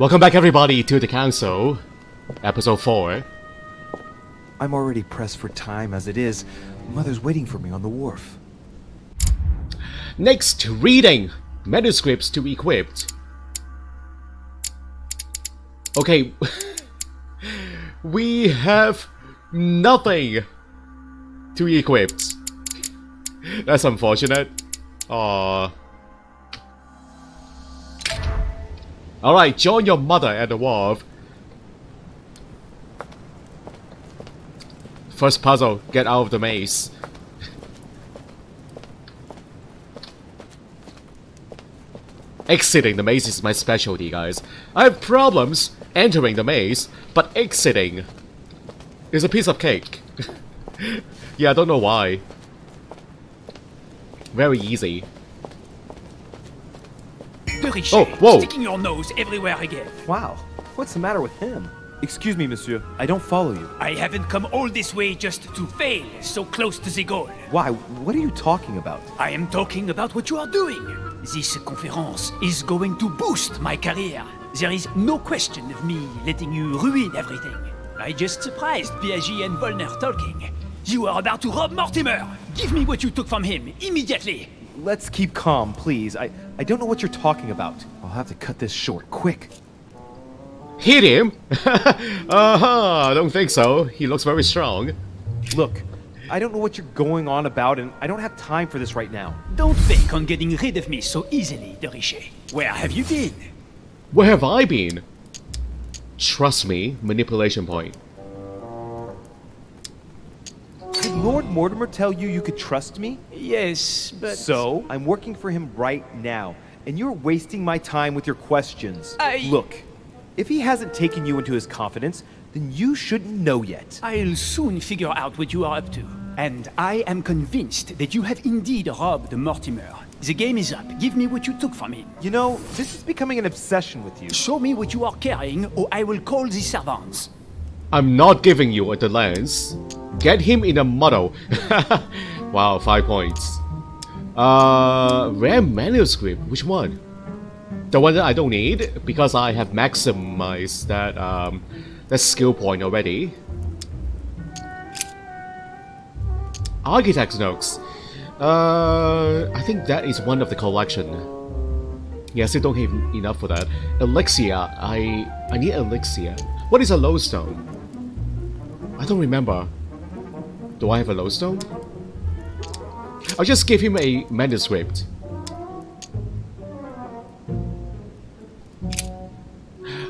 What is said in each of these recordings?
Welcome back everybody to the Council, episode 4. I'm already pressed for time as it is. Mother's waiting for me on the wharf. Next, reading. Manuscripts to be equipped. Okay. We have nothing to be equipped. That's unfortunate. Aww. Alright, join your mother at the wharf. First puzzle, get out of the maze. Exiting the maze is my specialty, guys. I have problems entering the maze, but exiting is a piece of cake. Yeah, I don't know why. Very easy. De Richet, oh, whoa. Sticking your nose everywhere again. Wow, what's the matter with him? Excuse me, monsieur. I don't follow you. I haven't come all this way just to fail so close to the goal. Why? What are you talking about? I am talking about what you are doing. This conference is going to boost my career. There is no question of me letting you ruin everything. I just surprised Piaget and Volner talking. You are about to rob Mortimer. Give me what you took from him, immediately. Let's keep calm, please. I don't know what you're talking about. I'll have to cut this short, quick. Hit him? I don't think so. He looks very strong. Look, I don't know what you're going on about, and I don't have time for this right now. Don't think on getting rid of me so easily, De Richet. Where have you been? Where have I been? Trust me, manipulation point. Did Lord Mortimer tell you you could trust me? Yes, but... So, I'm working for him right now, and you're wasting my time with your questions. Look, if he hasn't taken you into his confidence, then you shouldn't know yet. I'll soon figure out what you are up to. And I am convinced that you have indeed robbed Mortimer. The game is up. Give me what you took from him. You know, this is becoming an obsession with you. Show me what you are carrying, or I will call the servants. I'm not giving you the lens. Get him in a muddle. Wow, 5 points. Rare manuscript. Which one? The one that I don't need because I have maximized that skill point already. Architect's notes. I think that is one of the collection. Yes, I don't have enough for that. Elixir. I need elixir. What is a lodestone? I don't remember. Do I have a lodestone? I'll just give him a manuscript.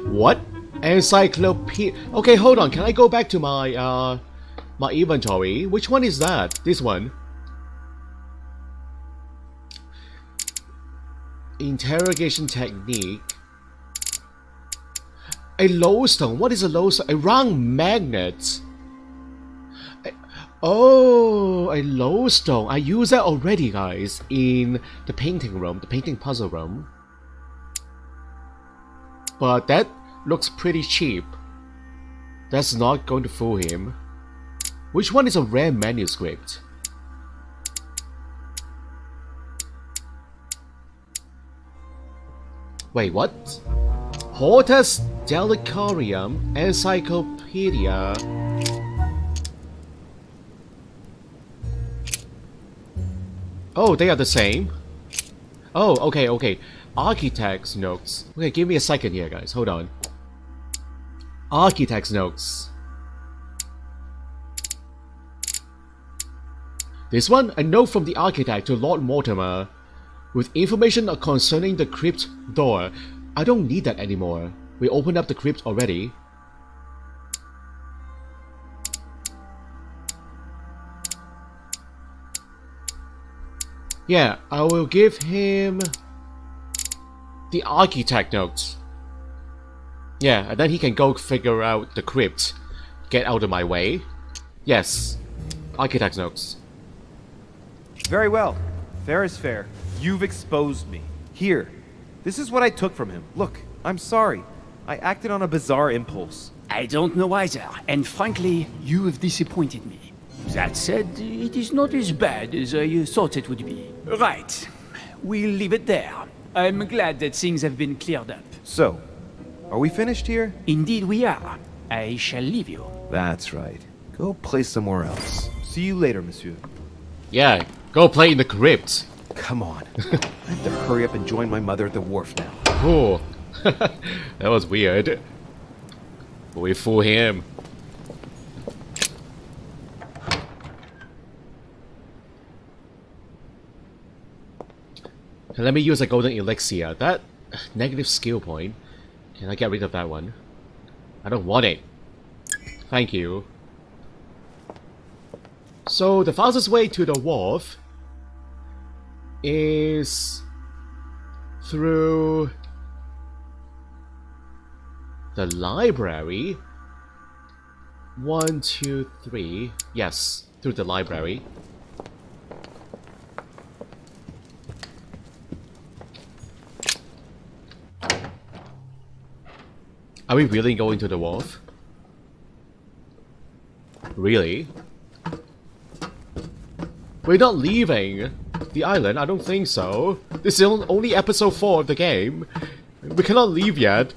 What? Encyclopedia. Okay, hold on. Can I go back to my my inventory? Which one is that? This one. Interrogation technique. A lodestone. What is a lodestone? A round magnet. Oh, a lodestone. I use that already, guys, in the painting room, the painting puzzle room. But that looks pretty cheap. That's not going to fool him. Which one is a rare manuscript? Wait, what? Hortus Delicarium Encyclopedia. Oh, they are the same. Oh, okay. Architect's notes. Okay, give me a second here, guys. Hold on. Architect's notes. This one, a note from the architect to Lord Mortimer with information concerning the crypt door. I don't need that anymore. We opened up the crypt already. Yeah, I will give him the architect notes. Yeah, and then he can go figure out the crypt. Get out of my way. Yes, architect notes. Very well. Fair is fair. You've exposed me. Here. This is what I took from him. Look, I'm sorry. I acted on a bizarre impulse. I don't know either, and frankly, you have disappointed me. That said, it is not as bad as I thought it would be. Right. We'll leave it there. I'm glad that things have been cleared up. So, Are we finished here? Indeed we are. I shall leave you. That's right. Go play somewhere else. See you later, monsieur. Yeah, go play in the crypt. Come on. I have to hurry up and join my mother at the wharf now. Oh, that was weird. But we fool him. Let me use a golden elixir. That negative skill point. Can I get rid of that one? I don't want it. Thank you. So the fastest way to the wharf is through the library. 1, 2, 3. Yes, through the library. Are we really going to the wharf? Really? We're not leaving the island? I don't think so. This is only episode 4 of the game. We cannot leave yet.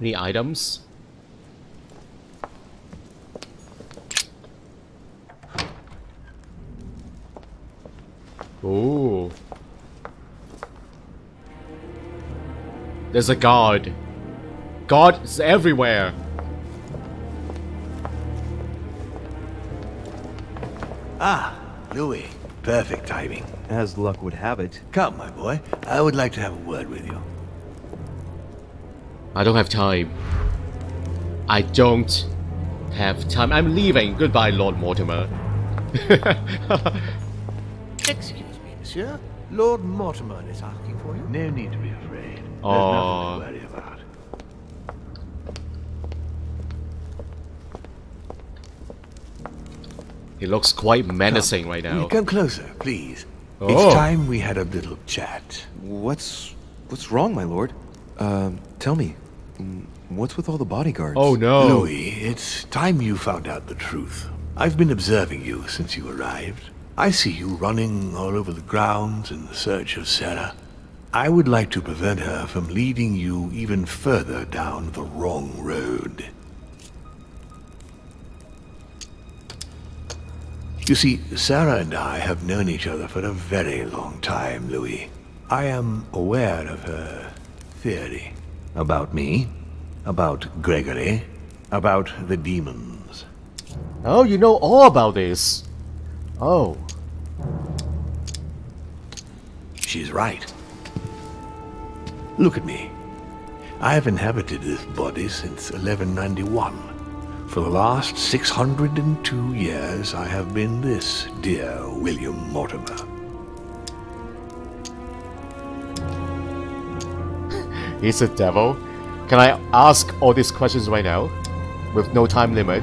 Any items? Ooh. There's a guard. God is everywhere. Ah, Louis. Perfect timing. As luck would have it. Come, my boy. I would like to have a word with you. I don't have time. I don't have time. I'm leaving. Goodbye, Lord Mortimer. Excuse me, monsieur. Lord Mortimer is asking for you. No need to be afraid. There's Aww. nothing to worry about. He looks quite menacing right now. Come closer, please. Oh. It's time we had a little chat. What's wrong, my lord? Tell me. What's with all the bodyguards? Oh no. Louis, it's time you found out the truth. I've been observing you since you arrived. I see you running all over the grounds in search of Sarah. I would like to prevent her from leading you even further down the wrong road. You see, Sarah and I have known each other for a very long time, Louis. I am aware of her theory. About me, about Gregory, about the demons. Oh, you know all about this. Oh. She's right. Look at me. I have inhabited this body since 1191. For the last 602 years, I have been this dear William Mortimer. He's a devil. Can I ask all these questions right now? With no time limit.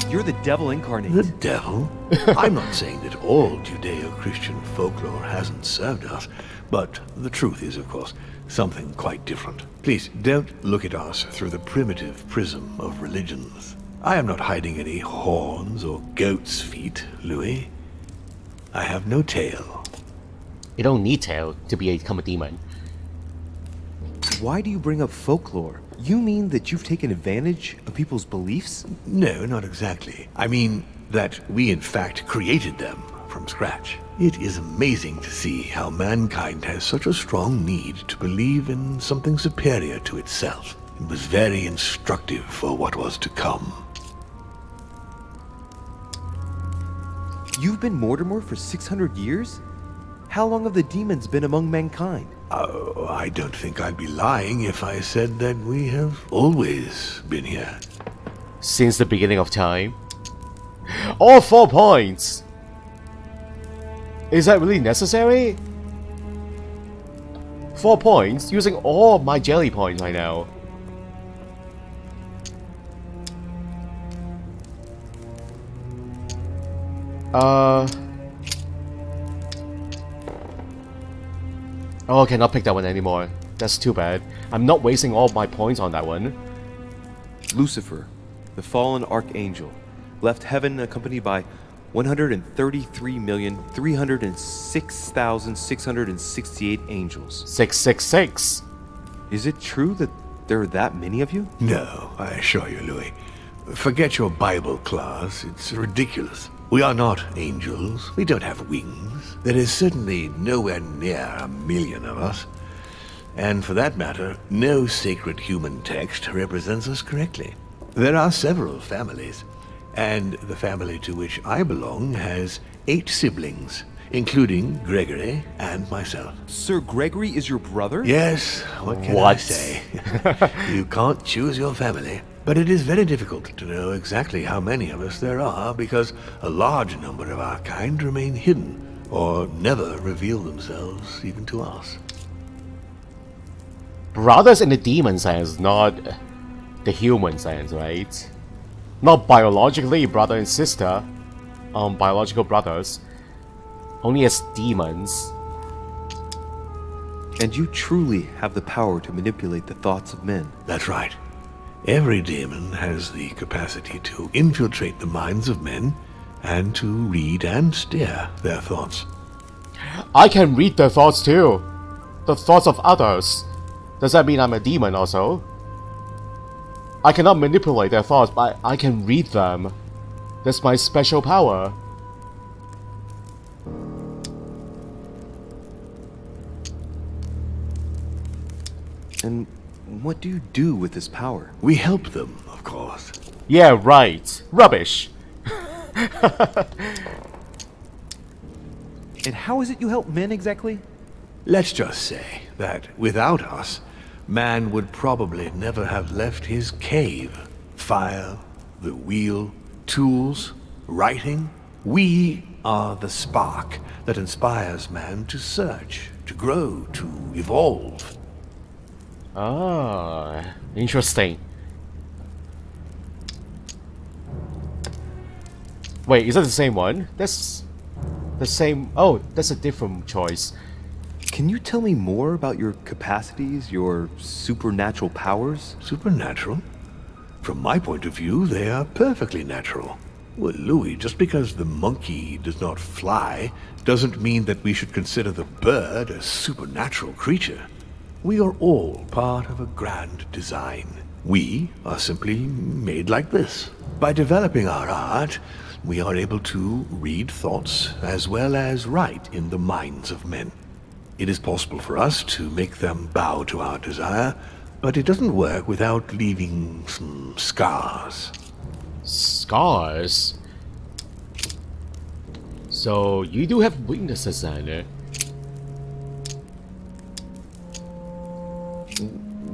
You're the devil incarnate. The devil? I'm not saying that all Judeo-Christian folklore hasn't served us, but the truth is, of course, something quite different. Please, don't look at us through the primitive prism of religions. I am not hiding any horns or goat's feet, Louis. I have no tail. You don't need tail to become a demon. Why do you bring up folklore? You mean that you've taken advantage of people's beliefs? No, not exactly. I mean that we in fact created them from scratch. It is amazing to see how mankind has such a strong need to believe in something superior to itself. It was very instructive for what was to come. You've been Mortimer for 600 years? How long have the demons been among mankind? Oh, I don't think I'd be lying if I said that we have always been here. Since the beginning of time. All 4 points! Is that really necessary? 4 points, using all my jelly points right now. Oh, I cannot pick that one anymore. That's too bad. I'm not wasting all my points on that one. Lucifer, the fallen archangel, left heaven accompanied by 133,306,668 angels. 666. Is it true that there are that many of you? No, I assure you, Louis. Forget your Bible class. It's ridiculous. We are not angels. We don't have wings. There is certainly nowhere near 1,000,000 of us. And for that matter, no sacred human text represents us correctly. There are several families, and the family to which I belong has 8 siblings, including Gregory and myself. Sir Gregory is your brother? Yes, what can I say? You can't choose your family. But it is very difficult to know exactly how many of us there are, because a large number of our kind remain hidden, or never reveal themselves even to us. Brothers in the demon sense, not the human sense, right? Not biologically brother and sister, biological brothers, only as demons. And you truly have the power to manipulate the thoughts of men. That's right. Every demon has the capacity to infiltrate the minds of men and to read and steer their thoughts. I can read their thoughts too. The thoughts of others. Does that mean I'm a demon also? I cannot manipulate their thoughts, but I can read them. That's my special power. And what do you do with this power? We help them, of course. Yeah, right. Rubbish. And how is it you help men exactly? Let's just say that without us, man would probably never have left his cave. Fire, the wheel, tools, writing. We are the spark that inspires man to search, to grow, to evolve. Ah, interesting. Wait, is that the same one? That's the same. Oh, that's a different choice. Can you tell me more about your capacities, your supernatural powers? Supernatural? From my point of view, they are perfectly natural. Well, Louis, just because the monkey does not fly doesn't mean that we should consider the bird a supernatural creature. We are all part of a grand design. We are simply made like this. By developing our art, we are able to read thoughts as well as write in the minds of men. It is possible for us to make them bow to our desire, but it doesn't work without leaving some scars. Scars? So, you do have weaknesses then?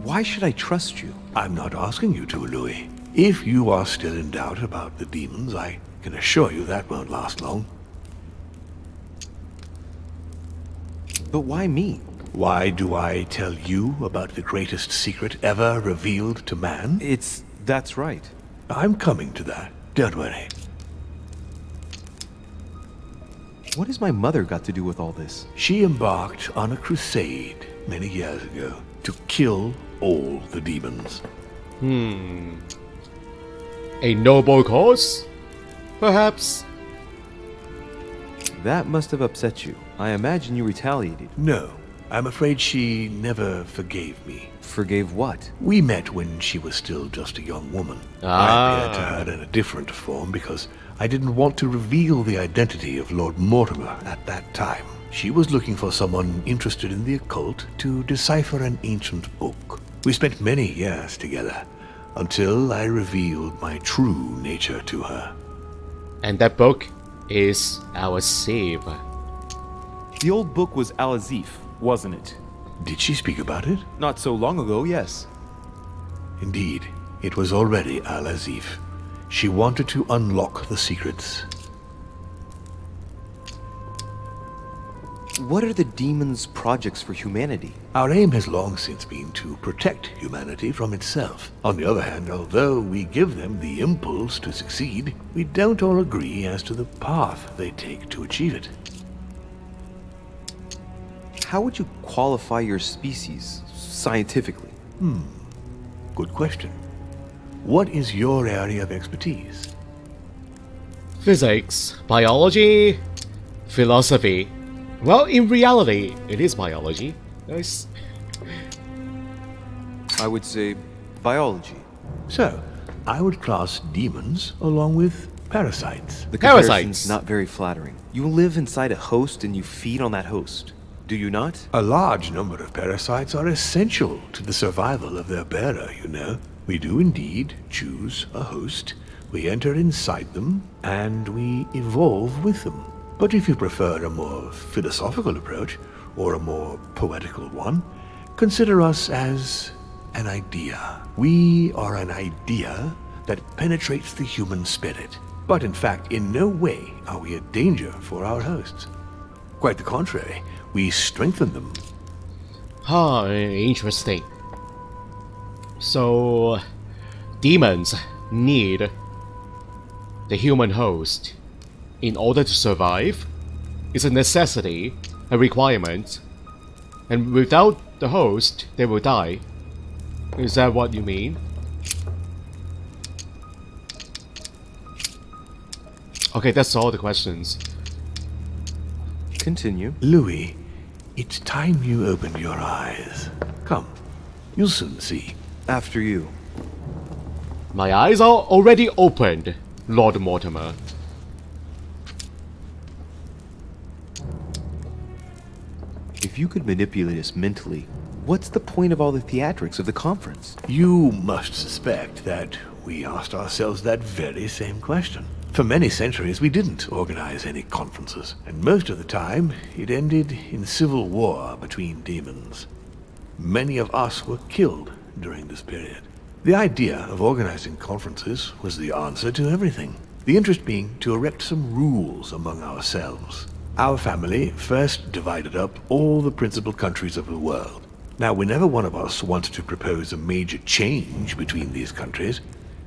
Why should I trust you? I'm not asking you to, Louis. If you are still in doubt about the demons, I can assure you that won't last long. But why me? Why do I tell you about the greatest secret ever revealed to man? That's right. I'm coming to that. Don't worry. What has my mother got to do with all this? She embarked on a crusade many years ago to kill all the demons. A noble cause? Perhaps? That must have upset you. I imagine you retaliated. No, I'm afraid she never forgave me. Forgave what? We met when she was still just a young woman. Ah. I appeared to her in a different form because I didn't want to reveal the identity of Lord Mortimer at that time. She was looking for someone interested in the occult to decipher an ancient book. We spent many years together until I revealed my true nature to her. And that book is our save. The old book was Al-Azif, wasn't it? Did she speak about it? Not so long ago, yes. Indeed, it was already Al-Azif. She wanted to unlock the secrets. What are the demons' projects for humanity? Our aim has long since been to protect humanity from itself. On the other hand, although we give them the impulse to succeed, we don't all agree as to the path they take to achieve it. How would you qualify your species, scientifically? Good question. What is your area of expertise? Physics, biology, philosophy. Well, in reality, it is biology. Nice. I would say biology. So, I would class demons along with parasites. The Parasites. comparison's not very flattering. You live inside a host and you feed on that host. Do you not? A large number of parasites are essential to the survival of their bearer, you know. We do indeed choose a host, we enter inside them, and we evolve with them. But if you prefer a more philosophical approach, or a more poetical one, consider us as an idea. We are an idea that penetrates the human spirit. But in fact, in no way are we a danger for our hosts. Quite the contrary, we strengthen them. Interesting. So, demons need the human host in order to survive. It's a necessity, a requirement, and without the host, they will die. Is that what you mean? Okay, that's all the questions. Continue. Louis, it's time you opened your eyes. Come, you'll soon see. After you. My eyes are already opened, Lord Mortimer. If you could manipulate us mentally, what's the point of all the theatrics of the conference? You must suspect that we asked ourselves that very same question. For many centuries, we didn't organize any conferences, and most of the time, it ended in civil war between demons. Many of us were killed during this period. The idea of organizing conferences was the answer to everything. The interest being to erect some rules among ourselves. Our family first divided up all the principal countries of the world. Now, whenever one of us wanted to propose a major change between these countries,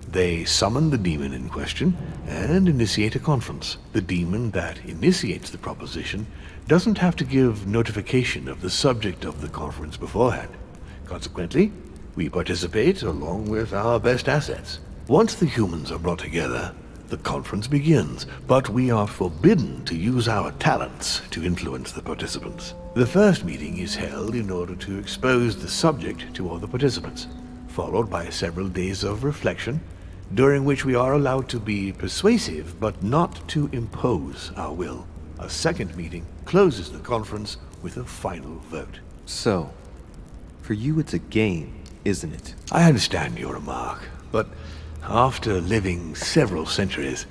they summon the demon in question and initiate a conference. The demon that initiates the proposition doesn't have to give notification of the subject of the conference beforehand. Consequently, we participate along with our best assets. Once the humans are brought together, the conference begins, but we are forbidden to use our talents to influence the participants. The first meeting is held in order to expose the subject to all the participants, followed by several days of reflection, during which we are allowed to be persuasive but not to impose our will. A second meeting closes the conference with a final vote. So, for you it's a game, isn't it? I understand your remark, but after living several centuries,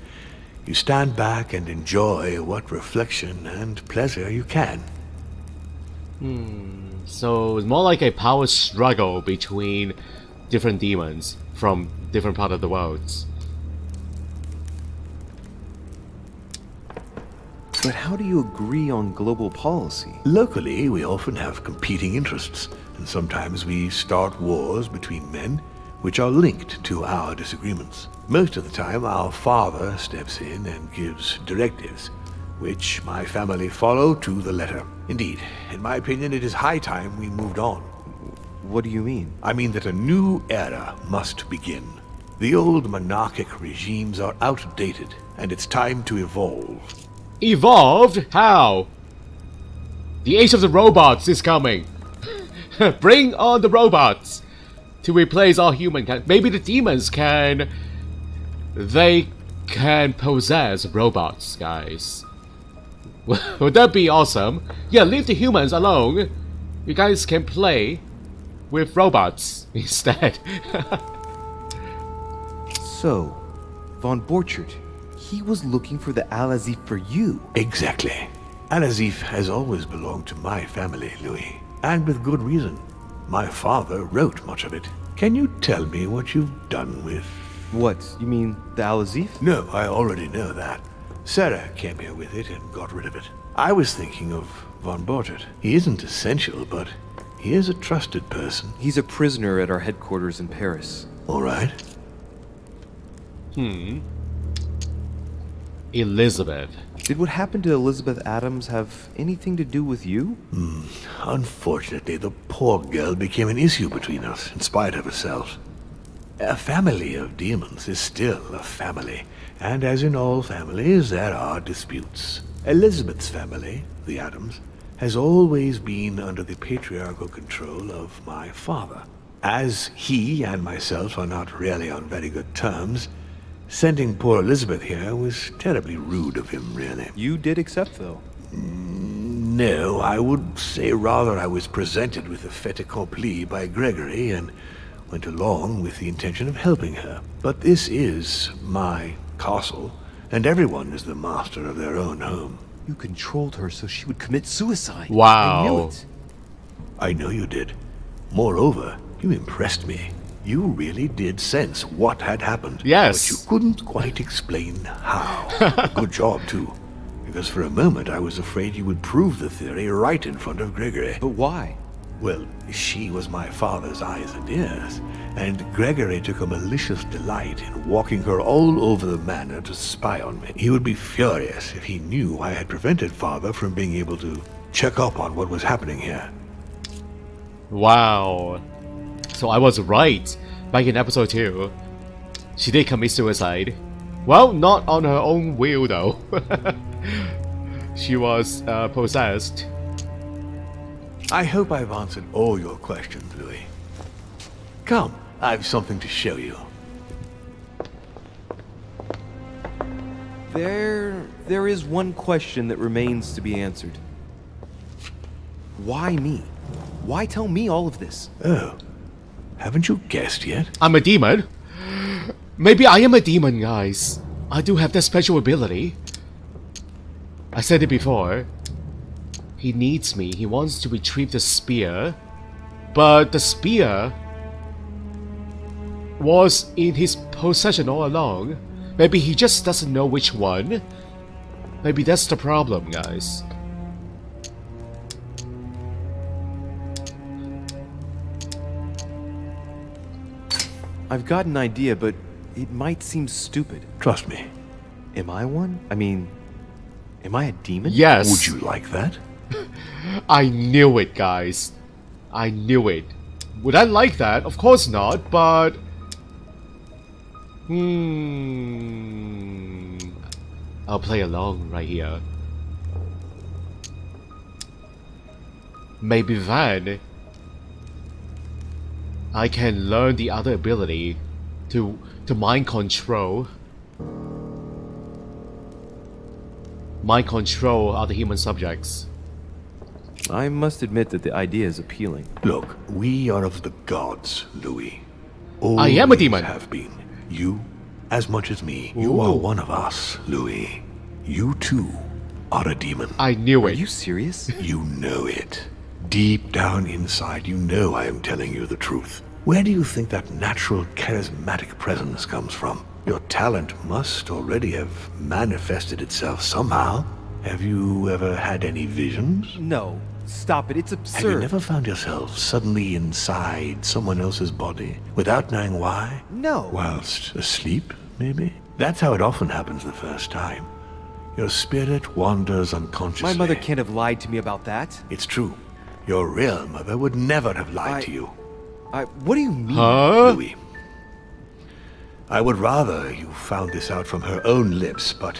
you stand back and enjoy what reflection and pleasure you can. So it's more like a power struggle between different demons from different parts of the world. But how do you agree on global policy? Locally, we often have competing interests, and sometimes we start wars between men which are linked to our disagreements. Most of the time, our father steps in and gives directives, which my family follow to the letter. Indeed, in my opinion, it is high time we moved on. What do you mean? I mean that a new era must begin. The old monarchic regimes are outdated, and it's time to evolve. Evolved? How? The age of the robots is coming. Bring on the robots to replace all humankind. Maybe the demons can... They can possess robots, guys. Would that be awesome? Yeah, leave the humans alone. You guys can play with robots instead. So, Von Borchert, he was looking for the Al-Azif for you. Exactly. Al-Azif has always belonged to my family, Louis. And with good reason. My father wrote much of it. Can you tell me what you've done with... What? You mean the Al-Azif? No, I already know that. Sarah came here with it and got rid of it. I was thinking of von Bortet. He isn't essential, but he is a trusted person. He's a prisoner at our headquarters in Paris. All right. Elizabeth. Did what happened to Elizabeth Adams have anything to do with you? Unfortunately, the poor girl became an issue between us, in spite of herself. A family of demons is still a family, and as in all families, there are disputes. Elizabeth's family, the Adams, has always been under the patriarchal control of my father. As he and myself are not really on very good terms, sending poor Elizabeth here was terribly rude of him, really. You did accept, though. No, I would say rather I was presented with a fait accompli by Gregory and went along with the intention of helping her. But this is my castle, and everyone is the master of their own home. You controlled her so she would commit suicide. Wow. I knew it. I know you did. Moreover, you impressed me. You really did sense what had happened. Yes. But you couldn't quite explain how. Good job, too. Because for a moment I was afraid you would prove the theory right in front of Gregory. But why? Well, she was my father's eyes and ears, and Gregory took a malicious delight in walking her all over the manor to spy on me. He would be furious if he knew I had prevented father from being able to check up on what was happening here. Wow. So I was right. Back in episode 2, she did commit suicide. Well, not on her own will though. She was possessed. I hope I've answered all your questions, Louis. Come, I've something to show you. There is one question that remains to be answered. Why me? Why tell me all of this? Oh, haven't you guessed yet? I'm a demon. Maybe I am a demon, guys. I do have that special ability. I said it before. He needs me. He wants to retrieve the spear. But the spear was in his possession all along. Maybe he just doesn't know which one. Maybe that's the problem, guys. I've got an idea, but it might seem stupid. Trust me. Am I one? I mean, am I a demon? Yes. Would you like that? I knew it, guys. I knew it. Would I like that? Of course not, but... I'll play along right here. Maybe then I can learn the other ability to mind control. Mind control other human subjects. I must admit that the idea is appealing. Look, we are of the gods, Louis. I am a demon. Have been. You, as much as me, you are one of us, Louis. You too are a demon. I knew Are it. you serious? You know it. Deep down inside, you know I am telling you the truth. Where do you think that natural, charismatic presence comes from? Your talent must already have manifested itself somehow. Have you ever had any visions? No. Stop it. It's Have absurd. you never found yourself suddenly inside someone else's body, without knowing why? No. Whilst asleep, maybe? That's how it often happens the first time. Your spirit wanders unconsciously. My mother can't have lied to me about that. It's true. Your real mother would never have lied to you. What do you mean? Huh? Louis. I would rather you found this out from her own lips, but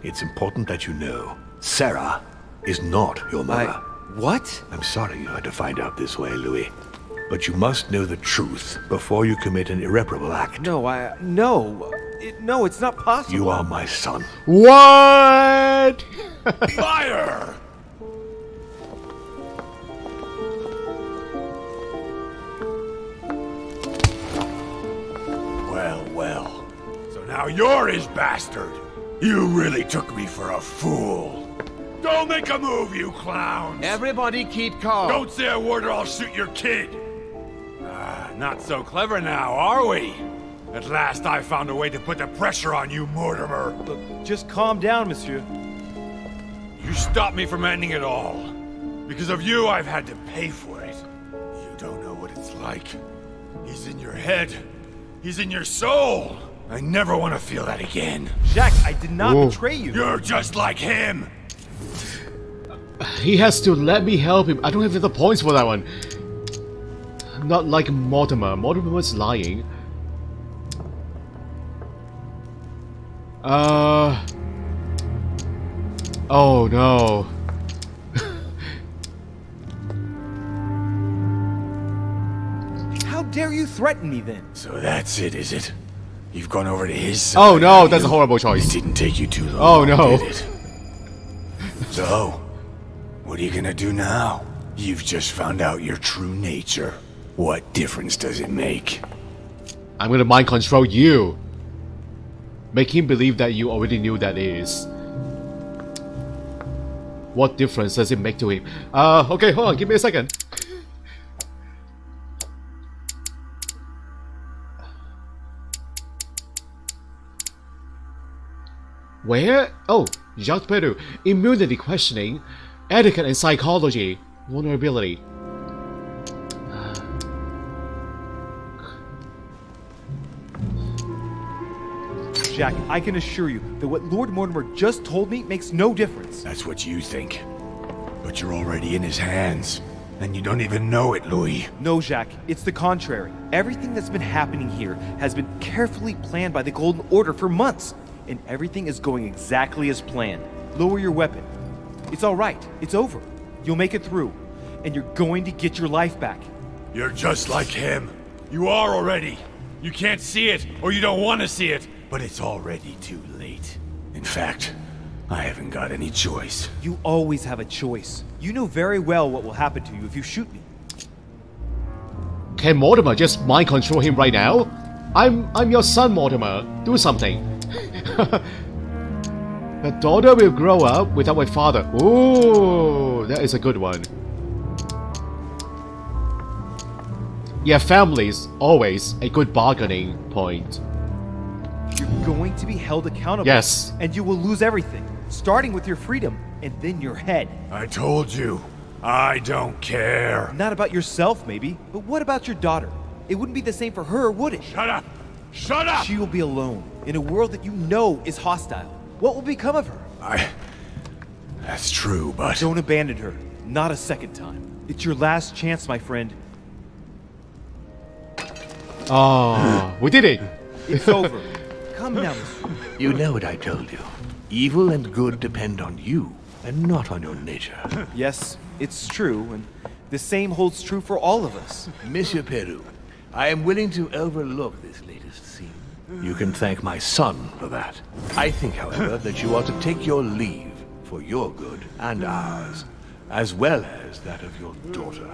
it's important that you know. Sarah is not your mother. What? I'm sorry you had to find out this way, Louis. But you must know the truth before you commit an irreparable act. No, no, it's not possible. You are my son. What? Fire! Well, well. So now you're his bastard. You really took me for a fool. Don't make a move, you clowns! Everybody keep calm. Don't say a word or I'll shoot your kid! Not so clever now, are we? At last I found a way to put the pressure on you, Mortimer. Look, just calm down, monsieur. You stopped me from ending it all. Because of you, I've had to pay for it. You don't know what it's like. He's in your head. He's in your soul. I never want to feel that again. Jack, I did not Whoa. betray you. You're just like him. He has to let me help him. I don't have the points for that one. Not like Mortimer. Mortimer was lying. Oh no. How dare you threaten me then? So that's it, is it? You've gone over to his side. Oh no, have that's a you? horrible It choice. didn't take you too long. Oh, no. Did it? So, what are you gonna do now? You've just found out your true nature. What difference does it make? I'm gonna mind control you. Make him believe that you already knew that is. What difference does it make to him? Okay, hold on, give me a second. Where? Oh, Jacques Peru. Immunity questioning, etiquette and psychology, vulnerability. Jack, I can assure you that what Lord Mortimer just told me makes no difference. That's what you think. But you're already in his hands. And you don't even know it, Louis. No, Jack, it's the contrary. Everything that's been happening here has been carefully planned by the Golden Order for months, and everything is going exactly as planned. Lower your weapon. It's all right. It's over. You'll make it through, and you're going to get your life back. You're just like him. You are already. You can't see it, or you don't want to see it, but it's already too late. In fact, I haven't got any choice. You always have a choice. You know very well what will happen to you if you shoot me. Can Mortimer just mind control him right now? I'm your son, Mortimer. Do something. The daughter will grow up without my father. Ooh, that is a good one. Yeah, family's always a good bargaining point. You're going to be held accountable. Yes. And you will lose everything, starting with your freedom and then your head. I told you, I don't care. Not about yourself, maybe, but what about your daughter? It wouldn't be the same for her, would it? Shut up! Shut up! She will be alone, in a world that you know is hostile. What will become of her? That's true, but... Don't abandon her. Not a second time. It's your last chance, my friend. Oh, we did it. It's over. Come now, monsieur. You know what I told you. Evil and good depend on you, and not on your nature. Yes, it's true, and the same holds true for all of us. Monsieur Peru, I am willing to overlook this latest scene. You can thank my son for that. I think, however, that you ought to take your leave for your good and ours, as well as that of your daughter.